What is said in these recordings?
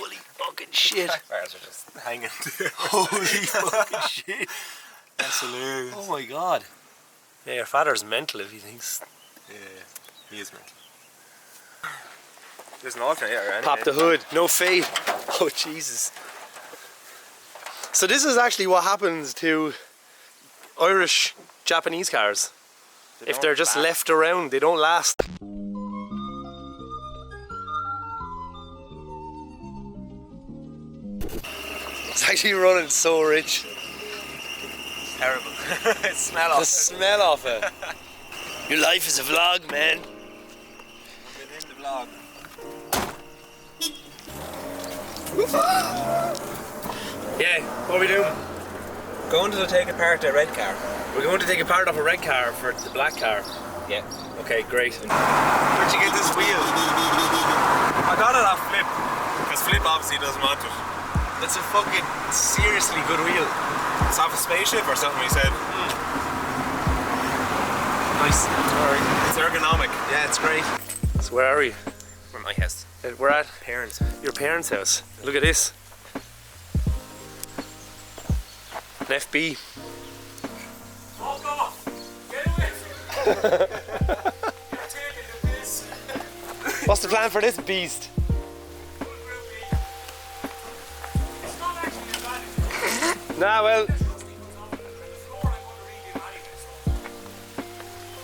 Holy fucking shit. Bars are just hanging. Holy fucking shit. That's hilarious. Oh my god. Yeah, your father's mental if he thinks. Yeah, he is mental. There's an alternator anyway. Pop the hood, no fade. Oh Jesus. So this is actually what happens to Irish Japanese cars. If they're just left around, they don't last. It's actually running so rich. Terrible. The smell off The smell of it. Your life is a vlog, man. I'm in the vlog. Yeah, what are we doing? Going to take apart the red car. We're going to take a part of a red car for the black car. Yeah. Okay, great. Where'd you get this wheel? I got it off Flip, because Flip obviously doesn't want it. That's a fucking seriously good wheel. It's off a spaceship or something, he said. Nice. Alright. It's ergonomic. Yeah, it's great. So where are we? We're at my house. We're at Parents. your parents' house. Look at this. An FB. Fuck off! Get away! You're taking the piss. What's the plan for this beast? It's not actually a bad. Nah, well,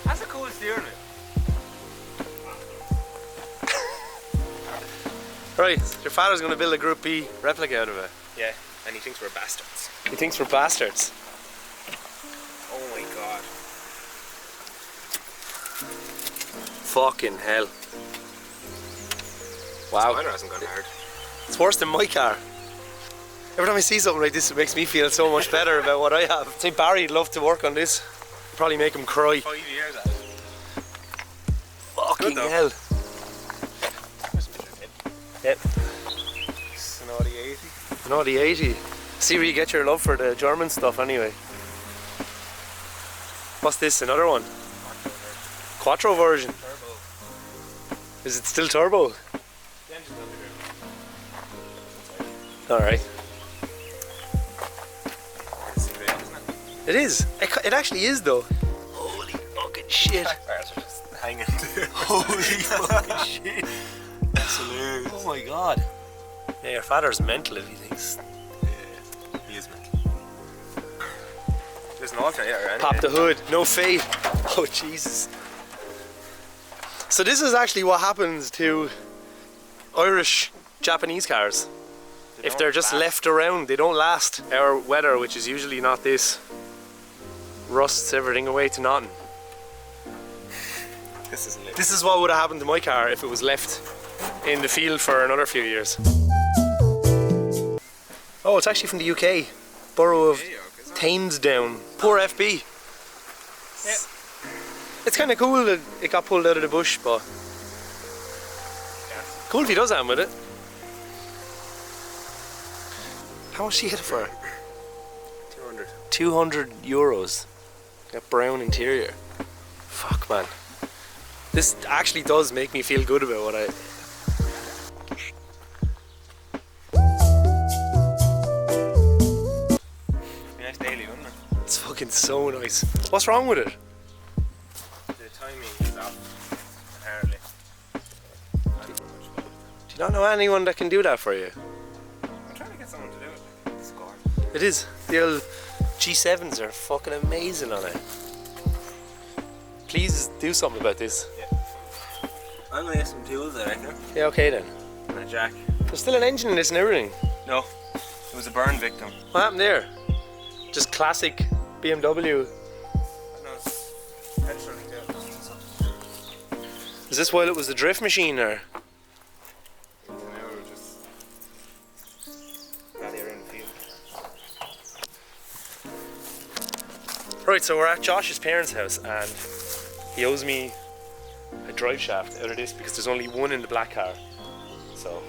That's a cool steering wheel. right, your father's going to build a Group B replica out of it. Yeah, and he thinks we're bastards. He thinks we're bastards. Oh my god. Fucking hell. Wow. Mine hasn't gone hard. It's worse than my car. Every time I see something like this, it makes me feel so much better about what I have. I'd say Barry'd love to work on this. Probably make him cry. 5 years at it. Fucking though. hell. Yep. It's an Audi 80. An Audi 80. See where you get your love for the German stuff anyway. What's this, another one? Quattro version. Turbo. Is it still turbo? The engine's on the ground. Alright. It's great, isn't it? It is. It actually is though. Holy fucking shit. Bars are just hanging. Holy fucking shit. That's hilarious. Oh my god. Yeah, your father's mental if he thinks. Yeah, he is mental. There's an alternator anyway. Pop the hood, no fade. Oh Jesus. So this is actually what happens to Irish Japanese cars. If they're just left around, they don't last. Our weather, which is usually not this, rusts everything away to nothing. This isn't it. This is what would have happened to my car if it was left in the field for another few years. Oh, it's actually from the UK. Borough of Thamesdown. Poor FB. Yeah. It's kind of cool that it got pulled out of the bush, but cool if he does have with it. How much did he get it for? 200. 200 euros. Got brown interior. Fuck, man. This actually does make me feel good about what I... Be nice daily, wouldn't it? It's fucking so nice. What's wrong with it? The timing is off. Apparently. Do you not know anyone that can do that for you? I'm trying to get someone to do it. It's gone. It is. The old G7s are fucking amazing on it. Please do something about this. Yeah. I'm gonna get some tools, I reckon. Yeah, okay then. And a jack. There's still an engine in this and everything. No. It was a burn victim. What happened there? Just classic BMW. No, it's petrol too. Is this while it was the drift machine or? Now we're just rally around the field. Right, so we're at Josh's parents' house and he owes me a drive shaft out of this because there's only one in the black car. So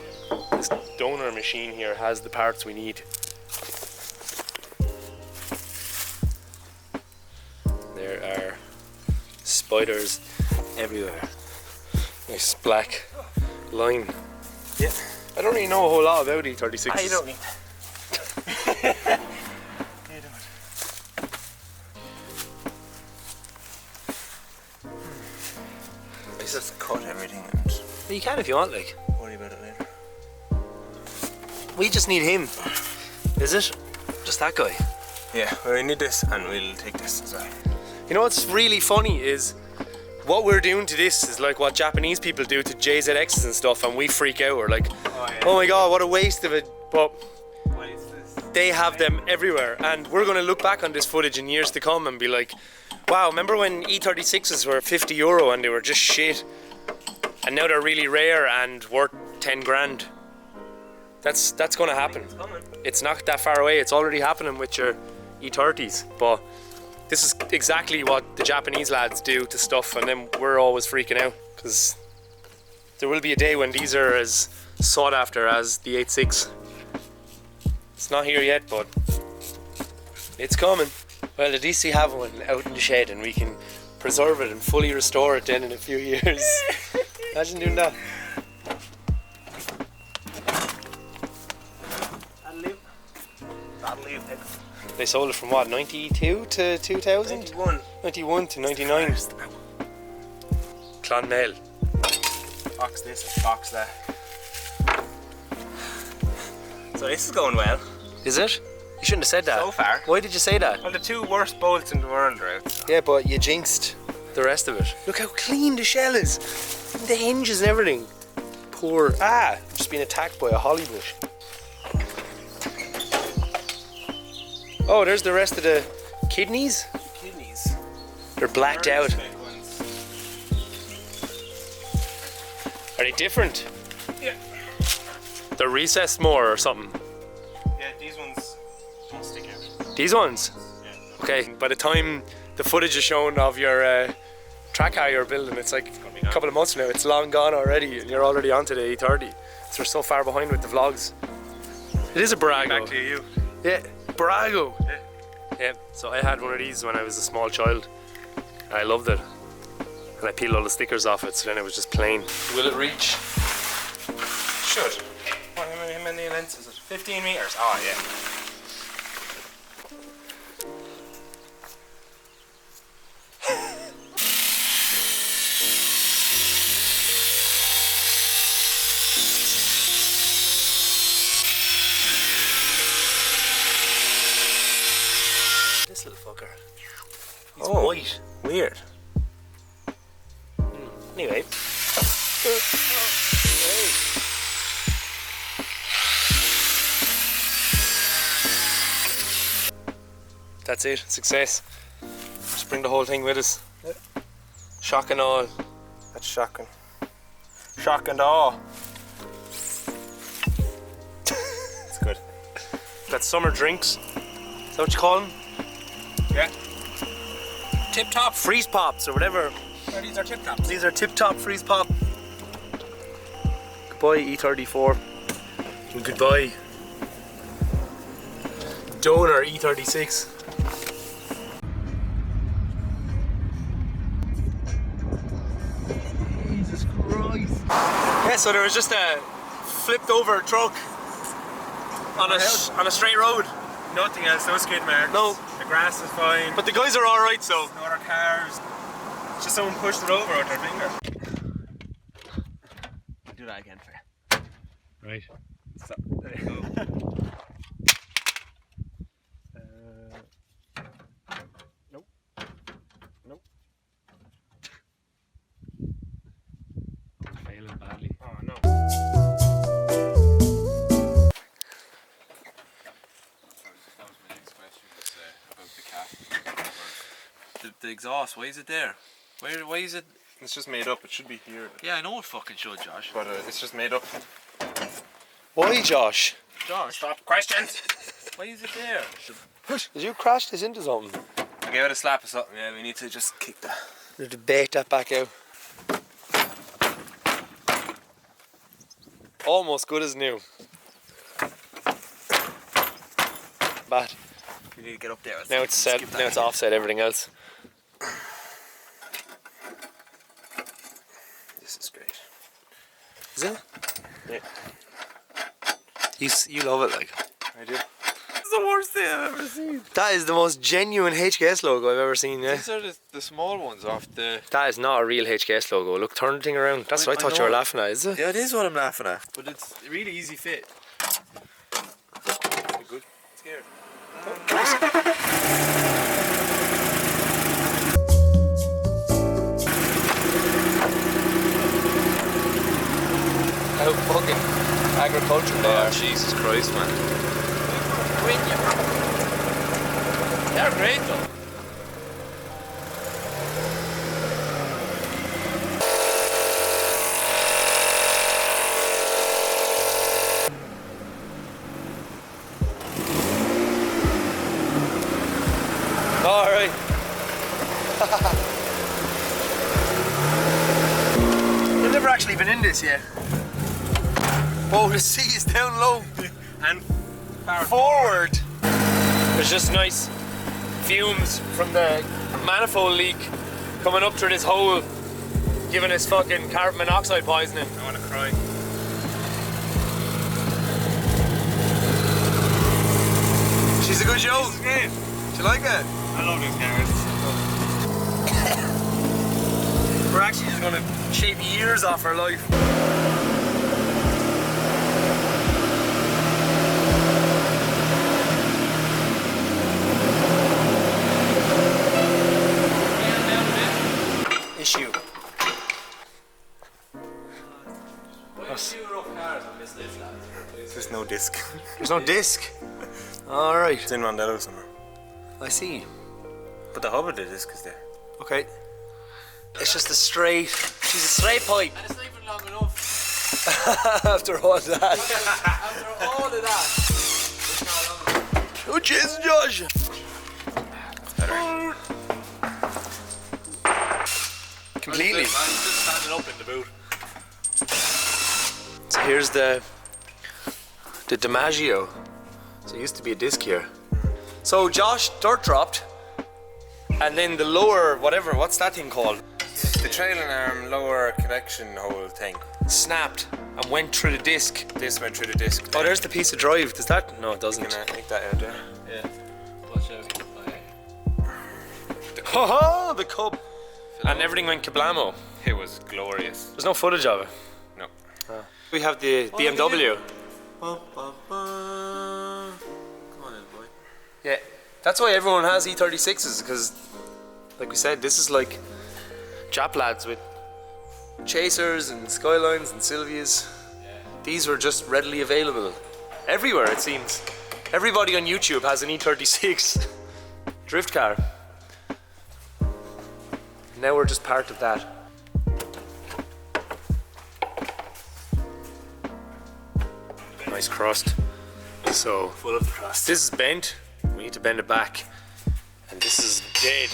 this donor machine here has the parts we need. There are spiders everywhere. Nice black line. Yeah. I don't really know a whole lot about E36s. I don't need. Just cut everything and You can if you want, like. worry about it later. We just need him. Is it? Just that guy. Yeah, we need this and we'll take this as well. You know what's really funny is what we're doing to this is like what Japanese people do to JZXs and stuff, and we freak out. We're like, oh my god, what a waste of it. But What is this? they have them everywhere, and we're going to look back on this footage in years to come and be like, wow, remember when E36s were €50 and they were just shit, and now they're really rare and worth 10 grand. That's going to happen. It's not that far away. It's already happening with your E30s, but this is exactly what the Japanese lads do to stuff, and then we're always freaking out because there will be a day when these are as sought after as the 86. It's not here yet, but it's coming. Well, at least we have one out in the shed and we can preserve it and fully restore it then in a few years. Imagine doing that. That'll leave. They sold it from what, 92 to 2000? 91. 91 to 99. Clonmel. Box this and box that. So this is going well. Is it? You shouldn't have said that. So far. Why did you say that? Well, the two worst bolts in the world are out. Yeah, but you jinxed the rest of it. Look how clean the shell is. The hinges and everything. Poor. Ah, I'm just being attacked by a holly bush. Oh, there's the rest of the kidneys. Kidneys. They're blacked out. Are they different? Yeah. They're recessed more or something. Yeah, these ones don't stick out. These ones? Yeah. Okay, by the time the footage is shown of your track car you're building, it's like a couple of months now. It's long gone already and you're already onto the E30. So we're so far behind with the vlogs. It is a Barago. Back to you. Yeah, Barago. Yeah. Yeah, so I had one of these when I was a small child. I loved it. And I peeled all the stickers off it, so then it was just plain. Will it reach? Should. How many lengths is it? 15 meters. Oh yeah. This little fucker. He's Oh. white. Weird. Anyway. That's it. Success. Just bring the whole thing with us. Shock and all. That's shocking. Shock and awe. It's good. Got summer drinks. Is that what you call them? Yeah. Tip top freeze pops or whatever. Oh, these are tip tops. These are tip top freeze pop. Goodbye E34. And goodbye donor E36. Jesus Christ. Yeah, so there was just a flipped over truck on a straight road. Nothing else, no skid marks. No. The grass is fine. But the guys are alright, so. No other cars. It's just someone pushed it over with their finger. Do that again for you. Right. So, there you go. Nope. Nope. Failing badly. Oh no. That was my next question, was about the cat. The exhaust, why is it there? Why is it? It's just made up, it should be here. Yeah, I know it fucking should, Josh. But it's just made up. Why, Josh? Josh, Stop questions! why is it there? Did you crash this into something? I gave it a slap or something, yeah, we need to just kick that. You have to bait that back out. Almost good as new. But We need to get up there. now it's set. Now it's offset everything else. This is great. Is it? Yeah. You love it, like. I do. It's the worst thing I've ever seen. That is the most genuine HKS logo I've ever seen, yeah. These are the small ones off the... That is not a real HKS logo. Look, turn the thing around. That's what I thought you were laughing at, is it? Yeah, it is what I'm laughing at. But it's a really easy fit. Good. Scared. How fucking agriculture they are. Jesus Christ, man. They're great though. Alright. You've never actually been in this yet. Oh, the sea is down low. And Forward. There's just nice fumes from the manifold leak coming up through this hole, giving us fucking carbon monoxide poisoning. I want to cry. She's a good show. This is great. Do you like it? I love these cars. We're actually just gonna shave years off our life. Issue. There's no disc. There's no disc. Alright. It's in Rondello somewhere. I see. But the hub of the disc is there. Okay. It's just a straight. She's a straight pipe. And it's not even long enough. After all that. After all of that, it's not long enough. Oh, jeez, Josh. Completely. I'm just standing up in the boot. So here's the DiMaggio. So it used to be a disc here. So Josh dirt dropped, and then the lower whatever, what's that thing called? The trailing arm lower connection hole thing. Snapped and went through the disc. This went through the disc. Oh, there's the piece of drive. Does that? No, it doesn't. Gonna take that out there. Yeah. Watch out. Oh, the cub. And everything went kablamo. It was glorious. There's no footage of it. No. We have the BMW. Come on in, boy. Yeah, that's why everyone has E36s, because, like we said, this is like Jap lads with Chasers and Skylines and Silvias. Yeah. These were just readily available everywhere, it seems. Everybody on YouTube has an E36 drift car. Now we're just part of that. Nice crust. So, Full of the crust. this is bent. We need to bend it back. And this is dead.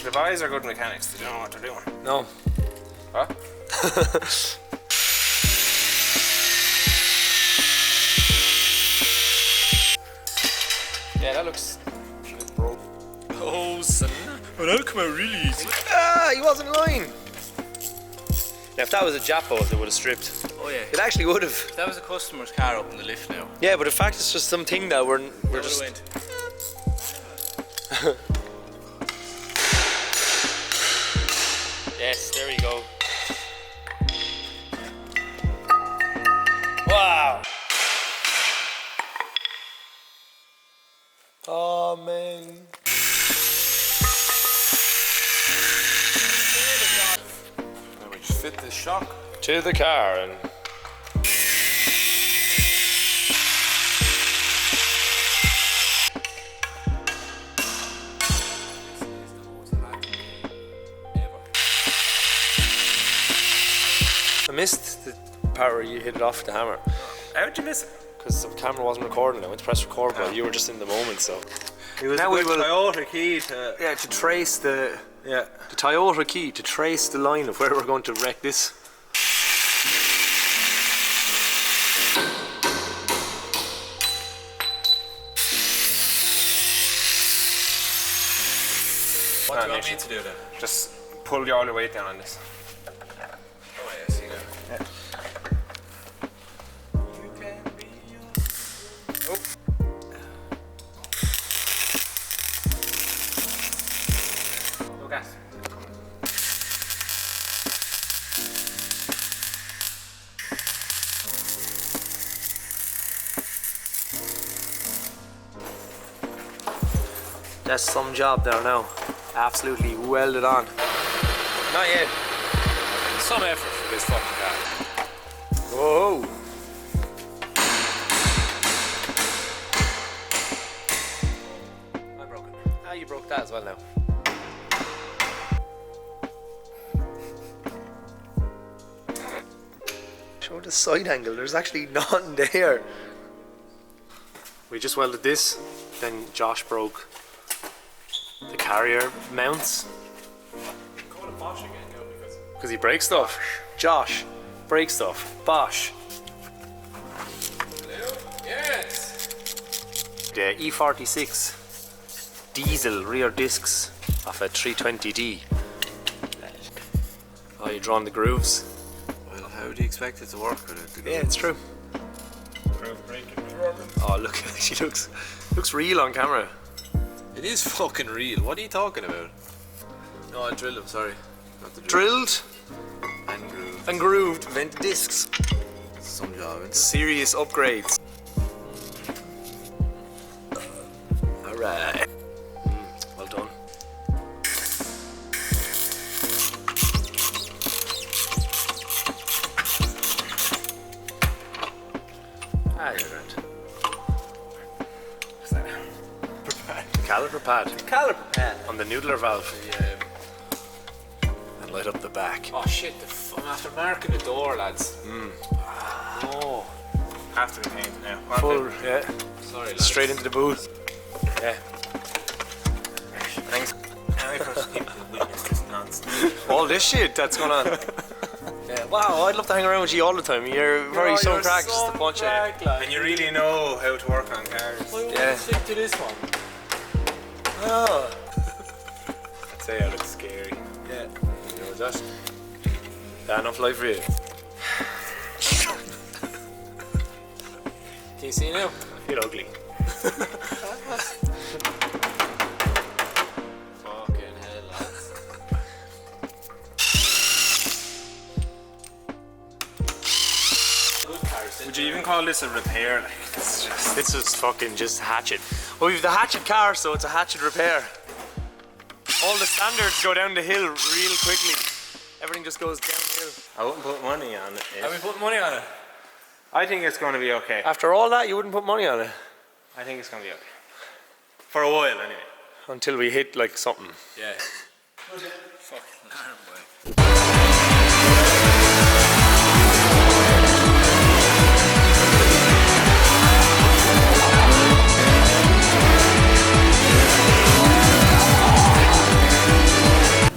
The boys are good mechanics. They don't know what they're doing. No. Huh? Yeah, that looks broke. Oh, son. Well, that'll come out really easy. Ah, he wasn't lying. Now, if that was a Japo, they would have stripped. Oh yeah. It actually would have. That was a customer's car up in the lift now. Yeah, but in fact, it's just something that we're just. Went. Yes, there we go. Wow. Oh man. Now we just fit this shock. To the car and. I missed the part where you hit it off with the hammer. How'd you miss it? Because the camera wasn't recording. I went to press record, but you were just in the moment, so. It was Now we will- Toyota key to... Yeah, to trace the Yeah. Toyota key, to trace the line of where we're going to wreck this. What do you want me to do then? Just pull all your weight down on this. Oh yeah, see that. That's some job there now. Absolutely welded on. Not yet. Some effort for this fucking car. Whoa. I broke it. Ah, you broke that as well now. Show the side angle, there's actually nothing there. We just welded this, then Josh broke the carrier mounts. Call it Bosch again, Because he breaks stuff. Josh, break stuff. Bosch. Hello? Yes! The E36 diesel rear discs off a 320D. Oh, you're drawing the grooves. Well, how do you expect it to work with it? Yeah, it's true. Oh, look, she looks real on camera. It is fucking real. What are you talking about? No, I drilled them, sorry. Not the Drilled and grooved. and grooved vent discs. Some job, isn't it? Serious upgrades. Alright. Well done. Ah, you're grand. What's that? Caliper pad Caliper pad. on the noodler valve. And light up the back. Oh shit, I'm after marking the door, lads. Oh. Have to be painted now. Full, yeah. Sorry, lads. Straight into the booth. Yeah. Thanks. I personally witness this nonsense. All this shit that's going on. Yeah. Wow, I'd love to hang around with you all the time. You're very so cracked just a bunch of. And you really know how to work on cars. Yeah. Stick to this one. Oh. I'd say I look scary. Yeah. You know that? Yeah, enough life for you. Can you see now? I feel ugly. Fucking hell, lads. Good cars. Would you even call this a repair? Like, it's just. This is fucking just hatchet. Well, we've the hatchet car, so it's a hatchet repair. All the standards go down the hill real quickly. Everything just goes downhill. I wouldn't put money on it. Are we putting money on it? I think it's going to be okay. After all that, you wouldn't put money on it I think it's going to be okay. For a while, anyway. until we hit like something. Yeah. Fucking alarm, boy.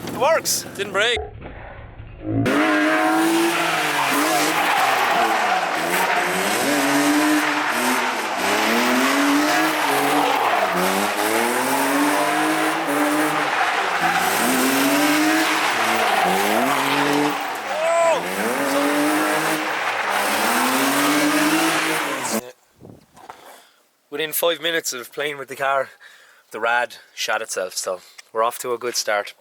It works. Didn't break. Within 5 minutes of playing with the car, the rad shot itself, so we're off to a good start.